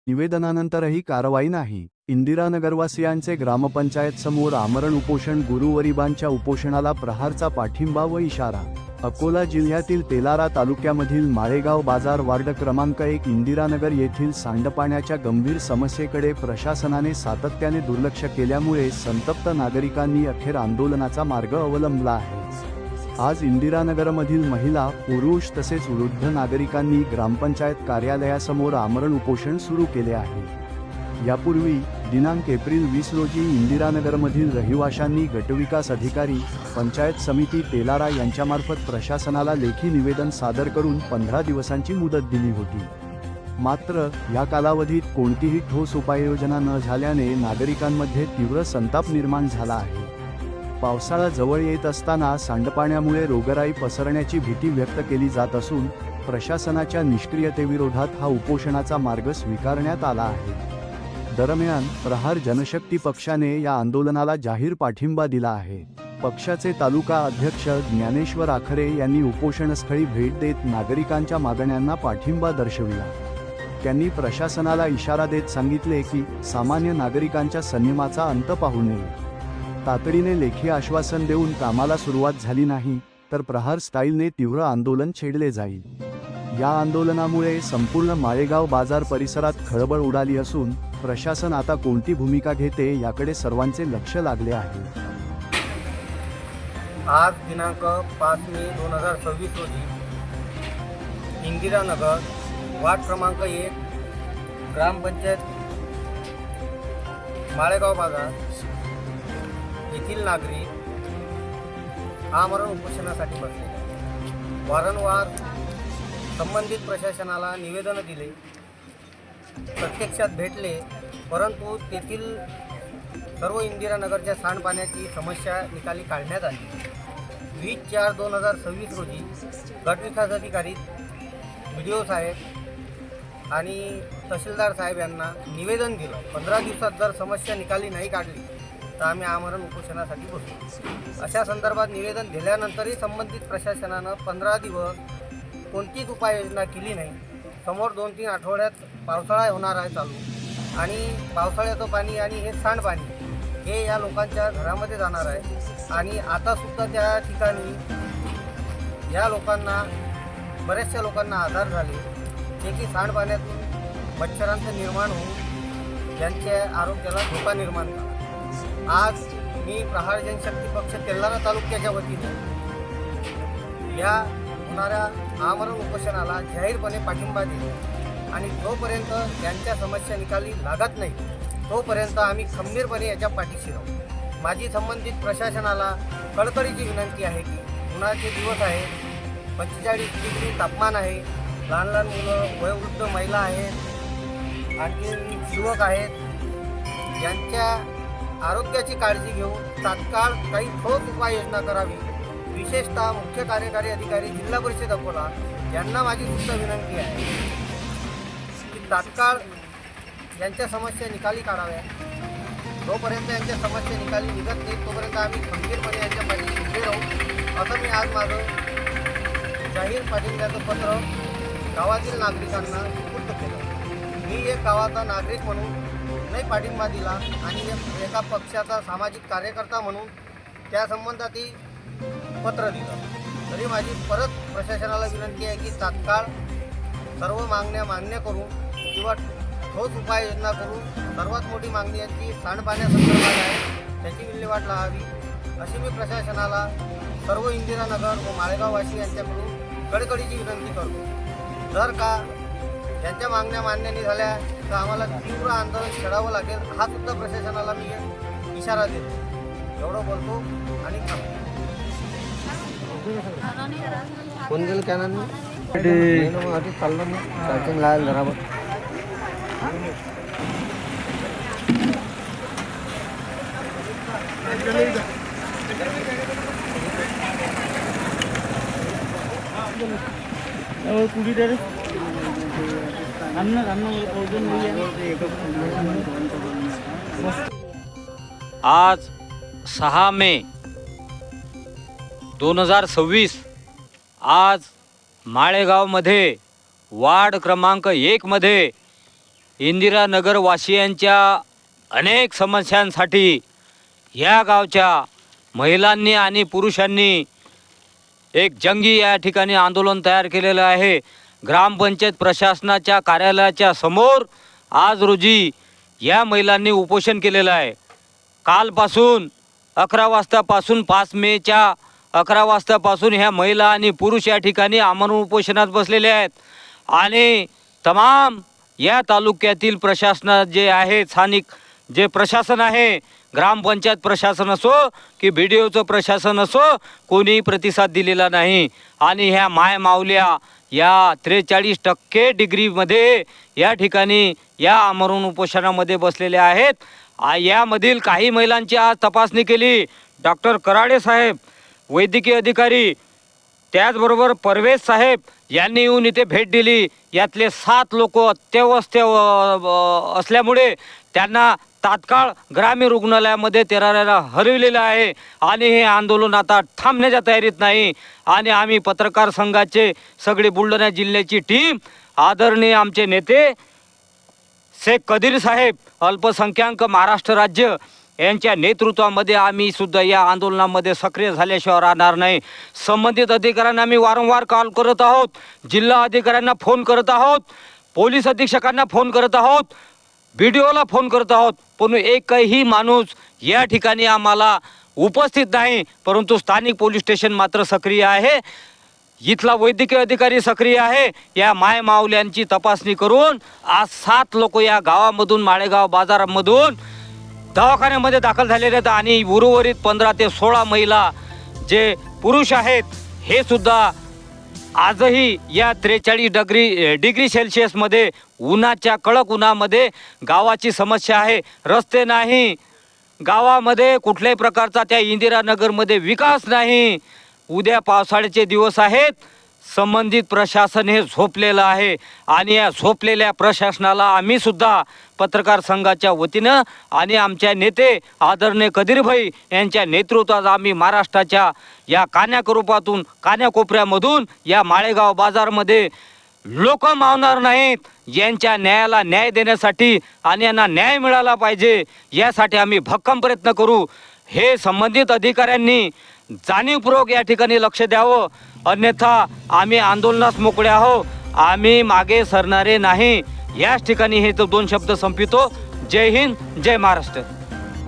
निवेदनानंतरही कारवाई नाही। इंदिरानगरवासियांचे ग्रामपंचायत समोर आमरण उपोषण। गुरुवरिबांच्या उपोषणाला प्रहारचा पाठिंबा व इशारा। अकोला जिल्ह्यातील तेलारा तालुक्यामधील माळेगाव बाजार वार्ड क्रमांक 1 इंदिरानगर येथील सांडपाण्याच्या गंभीर समस्येकडे प्रशासनाने सातत्याने दुर्लक्ष केल्यामुळे संतप्त नागरिकांनी अखेर आंदोलनाचा मार्ग अवलंबला आहे। आज इंदिरानगरमधील महिला, पुरुष तसेच वृद्ध नागरिकांनी ग्रामपंचायत कार्यालयासमोर आमरण उपोषण सुरू केले आहे। यापूर्वी दिनांक एप्रिल 20 रोजी इंदिरानगरमधील रहिवाशांनी गटविकास अधिकारी, पंचायत समिती तेलारा यांच्यामार्फत प्रशासनाला लेखी निवेदन सादर करून 15 दिवसांची मुदत दिली होती। मात्र या कालावधीत कोणतीही ठोस उपाययोजना न झाल्याने नागरिकांमध्ये तीव्र संताप निर्माण झाला आहे। पावसाळा जवळ येत असताना सांडपाण्यामुळे रोगराई पसरण्याची भीती व्यक्त केली जात असून प्रशासनाच्या निष्क्रियतेविरोधात हा उपोषणाचा मार्ग स्वीकारण्यात आला आहे। दरम्यान प्रहार जनशक्ती पक्षाने या आंदोलनाला जाहीर पाठिंबा दिला आहे। पक्षाचे तालुका अध्यक्ष ज्ञानेश्वर आखरे यांनी उपोषणस्थळी भेट देत नागरिकांच्या मागण्यांना पाठिंबा दर्शविला। त्यांनी प्रशासनाला इशारा देत सांगितले की सामान्य नागरिकांच्या संयमाचा अंत पाहू नये। तातडीने लेखी आश्वासन देऊन कामाला सुरुवात झाली नाही तर प्रहार स्टाईलने तीव्र आंदोलन छेडले जाईल। या आंदोलनामुळे संपूर्ण माळेगाव बाजार परिसरात खळबळ उडाली असून प्रशासन आता कोणती भूमिका घेते याकडे सर्वांचे लक्ष लागले आहे। आज दिनांक 5 मे 2026 रोजी इंदिरानगर वार्ड क्रमांक 1 ग्रामपंचायत माळेगाव बाजार येथील नागरिक आमरण उपोषणासाठी बसले। वारंवार संबंधित प्रशासनाला निवेदन दिले, प्रत्यक्षात भेटले, परंतु तेथील सर्व इंदिरानगरच्या सांडपाण्याची समस्या निकाली काढण्यात आली। 20/4/2026 रोजी गटविकास अधिकारी, BDO साहेब आणि तहसीलदार साहेब यांना निवेदन दिलं। 15 दिवसात जर समस्या निकाली नाही काढली तर आम्ही आमरण उपोषणासाठी बसू। अशा संदर्भात निवेदन दिल्यानंतरही संबंधित प्रशासनानं 15 दिवस कोणतीच उपाययोजना केली नाही। समोर 2-3 आठवड्यात पावसाळा होणार आहे चालू आणि पावसाळ्याचं पाणी आणि हे सांडपाणी हे या लोकांच्या घरामध्ये जाणार आहे आणि आतासुद्धा त्या ठिकाणी या लोकांना, बऱ्याचशा लोकांना आधार झाले जे की सांडपाण्यातून मच्छरांचं निर्माण होऊन यांच्या आरोग्याला धोका निर्माण झाला। आज मी प्रहार जनशक्ती पक्ष तेलारा तालुक्याच्या वतीने या होणाऱ्या आमरण उपोषणाला जाहीरपणे पाठिंबा दिला आणि जोपर्यंत यांच्या समस्या निकाली लागत नाही तोपर्यंत आम्ही खंबीरपणे याच्या पाठीशी राहू। माझी संबंधित प्रशासनाला कळकळीची विनंती आहे की उन्हाळ्याचे दिवस आहेत, 45 डिग्री तापमान आहे, लहान लहान मुलं, वयोवृद्ध महिला आहेत, आणखी युवक आहेत, यांच्या आरोग्याची काळजी घेऊन तात्काळ काही ठोस उपाययोजना करावी। विशेषतः मुख्य कार्यकारी अधिकारी जिल्हा परिषद अकोला यांना माझी सुद्धा विनंती आहे की तात्काळ यांच्या समस्या निकाली काढाव्या। जोपर्यंत यांच्या समस्या निकाली निघत नाही तोपर्यंत आम्ही खंबीरपणे यांच्या पाठीशी उभे राहू, असं मी आज माझं जाहीर पाठिंब्याचं पत्र गावातील नागरिकांना सुपूर्द केलं। मी एक गावाचा नागरिक म्हणून नाही पाठिंबा दिला आणि एका पक्षाचा सामाजिक कार्यकर्ता म्हणून त्या संबंधातही पत्र दिलं। तरी माझी परत प्रशासनाला विनंती आहे की तात्काळ सर्व मागण्या मान्य करून किंवा ठोस उपाययोजना करून सर्वात मोठी मागणी यांची सांडपाण्यासंदर्भात आहे त्याची विल्हेवाट लावावी, अशी मी प्रशासनाला सर्व इंदिरानगर व माळेगाववासी यांच्याकडून कळकळीची विनंती करतो। जर का यांच्या मागण्या मान्य नाही झाल्या तर आम्हाला तीव्र आंदोलन छेडावं लागेल, हा सुद्धा प्रशासनाला मी इशारा देतो। एवढं बोलतो आणि फोन केलं कॅनाने चाललं मग चार्जिंग लावायला जरा कुठे रे आज 6 मे 2026 आज माळेगावमध्ये वार्ड क्रमांक 1 मध्ये इंदिरानगर वासियांच्या अनेक समस्यांसाठी या गावच्या महिलांनी आणि पुरुषांनी एक जंगी या ठिकाणी आंदोलन तयार केलेलं आहे. ग्रामपंचायत प्रशासनाच्या कार्यालयाच्या समोर आज रोजी या महिलांनी उपोषण केलेलं आहे. कालपासून 11 वाजतापासून 5 मेच्या 11 वाजतापासून ह्या महिला आणि पुरुष या ठिकाणी आमरण उपोषणात बसलेले आहेत. आणि तमाम या तालुक्यातील प्रशासन जे आहे, स्थानिक जे प्रशासन आहे, ग्रामपंचायत प्रशासन असो की BDOचं प्रशासन असो, कोणीही प्रतिसाद दिलेला नाही. आणि ह्या मायमाऊल्या या 43% डिग्रीमध्ये या ठिकाणी या आमरण उपोषणामध्ये बसलेल्या आहेत. यामधील काही महिलांची आज तपासणी केली. डॉक्टर कराडे साहेब, वैद्यकीय अधिकारी, त्याचबरोबर परवेज साहेब यांनी येऊन इथे भेट दिली. यातले 7 लोक अत्यवस्थ असल्यामुळे त्यांना तात्काळ ग्रामीण रुग्णालयामध्ये तेराऱ्याला हलविलेलं आहे. आणि हे आंदोलन आता थांबण्याच्या तयारीत नाही. आणि आम्ही पत्रकार संघाचे सगळे बुलढाणा जिल्ह्याची टीम, आदरणीय आमचे नेते शेख कदीर साहेब, अल्पसंख्याक महाराष्ट्र राज्य यांच्या नेतृत्वामध्ये आम्ही सुद्धा या आंदोलनामध्ये सक्रिय झाल्याशिवाय राहणार नाही. संबंधित अधिकाऱ्यांना आम्ही वारंवार कॉल करत आहोत, जिल्हा अधिकाऱ्यांना फोन करत आहोत, पोलीस अधीक्षकांना फोन करत आहोत, BDOला फोन करत आहोत, पण एकही माणूस या ठिकाणी आम्हाला उपस्थित नाही. परंतु स्थानिक पोलीस स्टेशन मात्र सक्रिय आहे, इथला वैद्यकीय अधिकारी सक्रिय आहे. या मायमाऊल्यांची तपासणी करून आज 7 लोक या गावामधून, माळेगाव बाजारामधून दवाखान्यामध्ये दाखल झालेले आहेत. आणि उर्वरित 15 ते 16 महिला जे पुरुष आहेत हे सुद्धा आजही या 43 डिग्री सेल्सिअसमध्ये उन्हाच्या कडक उन्हामध्ये गावाची समस्या आहे. रस्ते नाही, गावामध्ये कुठल्याही प्रकारचा त्या इंदिरानगरमध्ये विकास नाही. उद्या पावसाळ्याचे दिवस आहेत, संबंधित प्रशासन हे झोपलेलं आहे. आणि या झोपलेल्या प्रशासनाला आम्ही सुद्धा पत्रकार संघाच्या वतीनं आणि आमच्या नेते आदरणीय कदीरभाई यांच्या नेतृत्वात आम्ही महाराष्ट्राच्या या कानाकोपऱ्यातून कानाकोपऱ्यामधून या माळेगाव बाजारमध्ये लोक मावणार नाहीत. यांच्या न्यायाला न्याय देण्यासाठी आणि यांना न्याय मिळाला पाहिजे यासाठी आम्ही भक्कम प्रयत्न करू. हे संबंधित अधिकाऱ्यांनी जाणीवपूर्वक या ठिकाणी लक्ष द्यावं, अन्यथा आम्ही आंदोलनास मोकळे आहोत, आम्ही मागे सरणारे नाही. याच ठिकाणी हे 2 शब्द संपितो. जय हिंद, जय महाराष्ट्र.